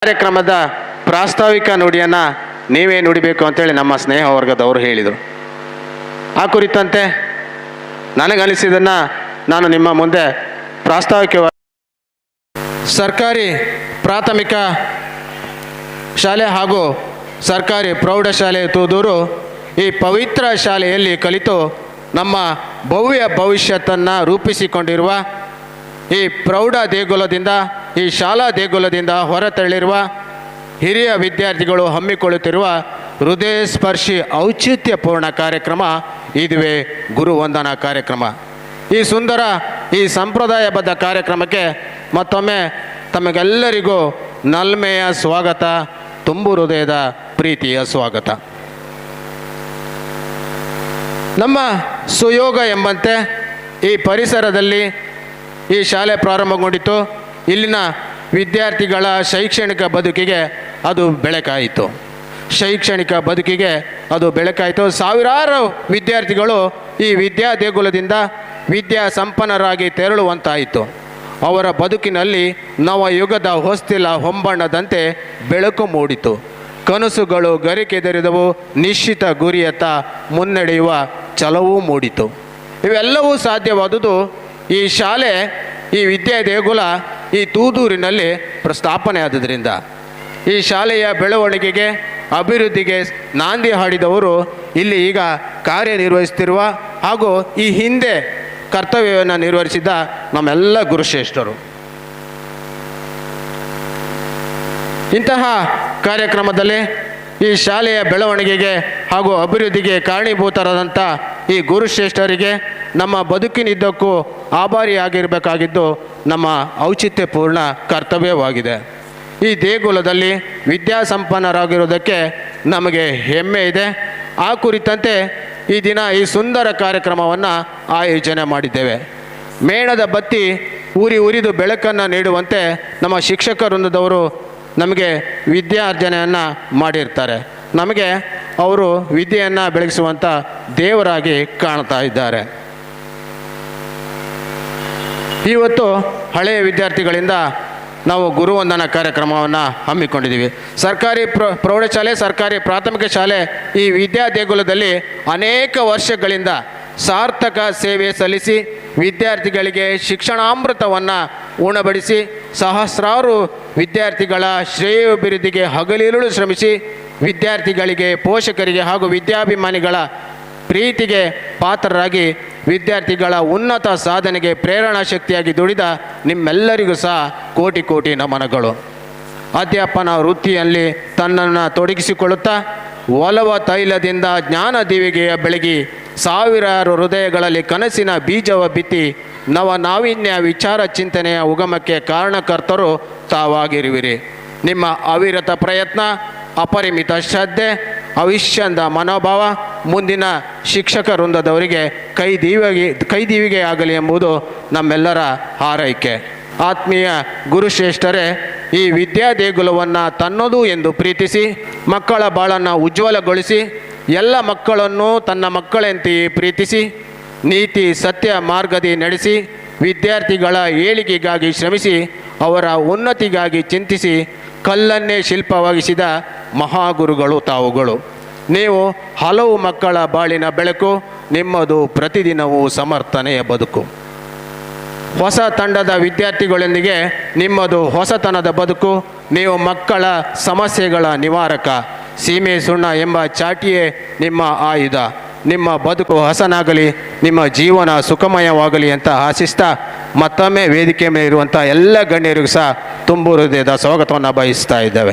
ಕಾರ್ಯಕ್ರಮದ ಪ್ರಾಸ್ತಾವಿಕ ನುಡಿಯನ್ನು ನೀವೇ ನುಡಿಬೇಕು ಅಂತೇಳಿ ನಮ್ಮ ಸ್ನೇಹ ವರ್ಗದವರು ಹೇಳಿದರು. ಆ ಕುರಿತಂತೆ ನನಗನಿಸಿದ್ದನ್ನು ನಾನು ನಿಮ್ಮ ಮುಂದೆ ಪ್ರಾಸ್ತಾವಿಕವಾಗಿ ಸರ್ಕಾರಿ ಪ್ರಾಥಮಿಕ ಶಾಲೆ ಹಾಗೂ ಸರ್ಕಾರಿ ಪ್ರೌಢಶಾಲೆ ತೂದೂರು ಈ ಪವಿತ್ರ ಶಾಲೆಯಲ್ಲಿ ಕಲಿತು ನಮ್ಮ ಭವ್ಯ ಭವಿಷ್ಯತ್ತನ್ನು ರೂಪಿಸಿಕೊಂಡಿರುವ ಈ ಪ್ರೌಢ ದೇಗುಲದಿಂದ ಈ ಶಾಲಾ ದೇಗುಲದಿಂದ ಹೊರತಳ್ಳಿರುವ ಹಿರಿಯ ವಿದ್ಯಾರ್ಥಿಗಳು ಹಮ್ಮಿಕೊಳ್ಳುತ್ತಿರುವ ಹೃದಯ ಸ್ಪರ್ಶಿ ಔಚಿತ್ಯಪೂರ್ಣ ಕಾರ್ಯಕ್ರಮ ಇದುವೇ ಗುರುವಂದನಾ ಕಾರ್ಯಕ್ರಮ. ಈ ಸುಂದರ ಈ ಸಂಪ್ರದಾಯಬದ್ಧ ಕಾರ್ಯಕ್ರಮಕ್ಕೆ ಮತ್ತೊಮ್ಮೆ ತಮಗೆಲ್ಲರಿಗೂ ನಲ್ಮೆಯ ಸ್ವಾಗತ, ತುಂಬು ಹೃದಯದ ಪ್ರೀತಿಯ ಸ್ವಾಗತ. ನಮ್ಮ ಸುಯೋಗ ಎಂಬಂತೆ ಈ ಪರಿಸರದಲ್ಲಿ ಈ ಶಾಲೆ ಪ್ರಾರಂಭಗೊಂಡಿತು. ಇಲ್ಲಿನ ವಿದ್ಯಾರ್ಥಿಗಳ ಶೈಕ್ಷಣಿಕ ಬದುಕಿಗೆ ಅದು ಬೆಳಕಾಯಿತು. ಸಾವಿರಾರು ವಿದ್ಯಾರ್ಥಿಗಳು ಈ ವಿದ್ಯಾ ದೇಗುಲದಿಂದ ವಿದ್ಯಾ ಸಂಪನ್ನರಾಗಿ ತೆರಳುವಂತಾಯಿತು. ಅವರ ಬದುಕಿನಲ್ಲಿ ನವಯುಗದ ಹೊಸ್ತಿಲ ಹೊಂಬಣ್ಣದಂತೆ ಬೆಳಕು ಮೂಡಿತು. ಕನಸುಗಳು ಗರಿಕೆದರಿದವು. ನಿಶ್ಚಿತ ಗುರಿಯತ್ತ ಮುನ್ನಡೆಯುವ ಛಲವೂ ಮೂಡಿತು. ಇವೆಲ್ಲವೂ ಸಾಧ್ಯವಾದುದು ಈ ಶಾಲೆ, ಈ ವಿದ್ಯಾ ದೇಗುಲ ಈ ತೂದೂರಿನಲ್ಲಿ ಪ್ರಸ್ಥಾಪನೆ ಆದುದರಿಂದ. ಈ ಶಾಲೆಯ ಬೆಳವಣಿಗೆಗೆ, ಅಭಿವೃದ್ಧಿಗೆ ನಾಂದಿ ಹಾಡಿದವರು ಇಲ್ಲಿ ಈಗ ಕಾರ್ಯನಿರ್ವಹಿಸುತ್ತಿರುವ ಹಾಗೂ ಈ ಹಿಂದೆ ಕರ್ತವ್ಯವನ್ನು ನಿರ್ವಹಿಸಿದ ನಮ್ಮೆಲ್ಲ ಗುರುಶ್ರೇಷ್ಠರು. ಇಂತಹ ಕಾರ್ಯಕ್ರಮದಲ್ಲಿ ಈ ಶಾಲೆಯ ಬೆಳವಣಿಗೆಗೆ ಹಾಗೂ ಅಭಿವೃದ್ಧಿಗೆ ಕಾರಣೀಭೂತರಾದಂಥ ಈ ಗುರುಶ್ರೇಷ್ಠರಿಗೆ ನಮ್ಮ ಬದುಕಿನಿದ್ದಕ್ಕೂ ಆಭಾರಿಯಾಗಿರಬೇಕಾಗಿದ್ದು ನಮ್ಮ ಔಚಿತ್ಯಪೂರ್ಣ ಕರ್ತವ್ಯವಾಗಿದೆ. ಈ ದೇಗುಲದಲ್ಲಿ ವಿದ್ಯಾಸಂಪನ್ನರಾಗಿರುವುದಕ್ಕೆ ನಮಗೆ ಹೆಮ್ಮೆ ಇದೆ. ಆ ಕುರಿತಂತೆ ಈ ದಿನ ಈ ಸುಂದರ ಕಾರ್ಯಕ್ರಮವನ್ನು ಆಯೋಜನೆ ಮಾಡಿದ್ದೇವೆ. ಮೇಣದ ಬತ್ತಿ ಉರಿದು ಬೆಳಕನ್ನು ನೀಡುವಂತೆ ನಮ್ಮ ಶಿಕ್ಷಕ ವೃಂದದವರು ನಮಗೆ ವಿದ್ಯಾರ್ಜನೆಯನ್ನು ಮಾಡಿರ್ತಾರೆ. ನಮಗೆ ಅವರು ವಿದ್ಯೆಯನ್ನು ಬೆಳಗಿಸುವಂಥ ದೇವರಾಗಿ ಕಾಣ್ತಾ ಇದ್ದಾರೆ. ಇವತ್ತು ಹಳೆಯ ವಿದ್ಯಾರ್ಥಿಗಳಿಂದ ನಾವು ಗುರುವಂದನಾ ಕಾರ್ಯಕ್ರಮವನ್ನು ಹಮ್ಮಿಕೊಂಡಿದ್ದೀವಿ. ಸರ್ಕಾರಿ ಪ್ರೌಢಶಾಲೆ, ಸರ್ಕಾರಿ ಪ್ರಾಥಮಿಕ ಶಾಲೆ ಈ ವಿದ್ಯಾ ದೇಗುಲದಲ್ಲಿ ಅನೇಕ ವರ್ಷಗಳಿಂದ ಸಾರ್ಥಕ ಸೇವೆ ಸಲ್ಲಿಸಿ ವಿದ್ಯಾರ್ಥಿಗಳಿಗೆ ಶಿಕ್ಷಣಾಮೃತವನ್ನು ಉಣಬಡಿಸಿ ಸಹಸ್ರಾರು ವಿದ್ಯಾರ್ಥಿಗಳ ಶ್ರೇಯೋಭಿವೃದ್ಧಿಗೆ ಹಗಲಿರುಳು ಶ್ರಮಿಸಿ ವಿದ್ಯಾರ್ಥಿಗಳಿಗೆ, ಪೋಷಕರಿಗೆ ಹಾಗೂ ವಿದ್ಯಾಭಿಮಾನಿಗಳ ಪ್ರೀತಿಗೆ ಪಾತ್ರರಾಗಿ ವಿದ್ಯಾರ್ಥಿಗಳ ಉನ್ನತ ಸಾಧನೆಗೆ ಪ್ರೇರಣಾ ಶಕ್ತಿಯಾಗಿ ದುಡಿದ ನಿಮ್ಮೆಲ್ಲರಿಗೂ ಸಹ ಕೋಟಿ ಕೋಟಿ ನಮನಗಳು. ಅಧ್ಯಾಪನ ವೃತ್ತಿಯಲ್ಲಿ ತನ್ನನ್ನು ತೊಡಗಿಸಿಕೊಳ್ಳುತ್ತಾ ಒಲವ ತೈಲದಿಂದ ಜ್ಞಾನ ದೀವಿಗೆಯ ಬೆಳಗಿ ಸಾವಿರಾರು ಹೃದಯಗಳಲ್ಲಿ ಕನಸಿನ ಬೀಜವ ಬಿತ್ತಿ ನಾವೀನ್ಯ ವಿಚಾರ ಚಿಂತನೆಯ ಉಗಮಕ್ಕೆ ಕಾರಣಕರ್ತರು ತಾವಾಗಿರುವಿರಿ. ನಿಮ್ಮ ಅವಿರತ ಪ್ರಯತ್ನ, ಅಪರಿಮಿತ ಶ್ರದ್ಧೆ, ಅವಿಶ್ಯಂದ ಮನೋಭಾವ ಮುಂದಿನ ಶಿಕ್ಷಕ ವೃಂದದವರಿಗೆ ಕೈದೀವಿಗೆ ಆಗಲಿ ಎಂಬುದು ನಮ್ಮೆಲ್ಲರ ಹಾರೈಕೆ. ಆತ್ಮೀಯ ಗುರುಶ್ರೇಷ್ಠರೇ, ಈ ವಿದ್ಯಾ ದೇಗುಲವನ್ನು ತನ್ನದು ಎಂದು ಪ್ರೀತಿಸಿ ಮಕ್ಕಳ ಬಾಳನ್ನು ಉಜ್ವಲಗೊಳಿಸಿ ಎಲ್ಲ ಮಕ್ಕಳನ್ನು ತನ್ನ ಮಕ್ಕಳಂತೆಯೇ ಪ್ರೀತಿಸಿ ನೀತಿ ಸತ್ಯ ಮಾರ್ಗದಿ ನಡೆಸಿ ವಿದ್ಯಾರ್ಥಿಗಳ ಏಳಿಗೆಗಾಗಿ ಶ್ರಮಿಸಿ ಅವರ ಉನ್ನತಿಗಾಗಿ ಚಿಂತಿಸಿ ಕಲ್ಲನ್ನೇ ಶಿಲ್ಪವಾಗಿಸಿದ ಮಹಾಗುರುಗಳು ತಾವುಗಳು. ನೀವು ಹಲವು ಮಕ್ಕಳ ಬಾಳಿನ ಬೆಳಕು. ನಿಮ್ಮದು ಪ್ರತಿದಿನವೂ ಸಮರ್ಥನೆಯ ಬದುಕು. ಹೊಸ ತಂಡದ ವಿದ್ಯಾರ್ಥಿಗಳೊಂದಿಗೆ ನಿಮ್ಮದು ಹೊಸತನದ ಬದುಕು. ನೀವು ಮಕ್ಕಳ ಸಮಸ್ಯೆಗಳ ನಿವಾರಕ. ಸೀಮೆ ಸುಣ್ಣ ಎಂಬ ಚಾಟಿಯೇ ನಿಮ್ಮ ಆಯುಧ. ನಿಮ್ಮ ಬದುಕು ಹಸನಾಗಲಿ, ನಿಮ್ಮ ಜೀವನ ಸುಖಮಯವಾಗಲಿ ಅಂತ ಆಶಿಸ್ತಾ ಮತ್ತೊಮ್ಮೆ ವೇದಿಕೆ ಮೇಲೆ ಇರುವಂಥ ಎಲ್ಲ ಗಣ್ಯರಿಗೂ ಸಹ ತುಂಬು ಹೃದಯದ ಸ್ವಾಗತವನ್ನು ಬಯಸ್ತಾ ಇದ್ದೇವೆ.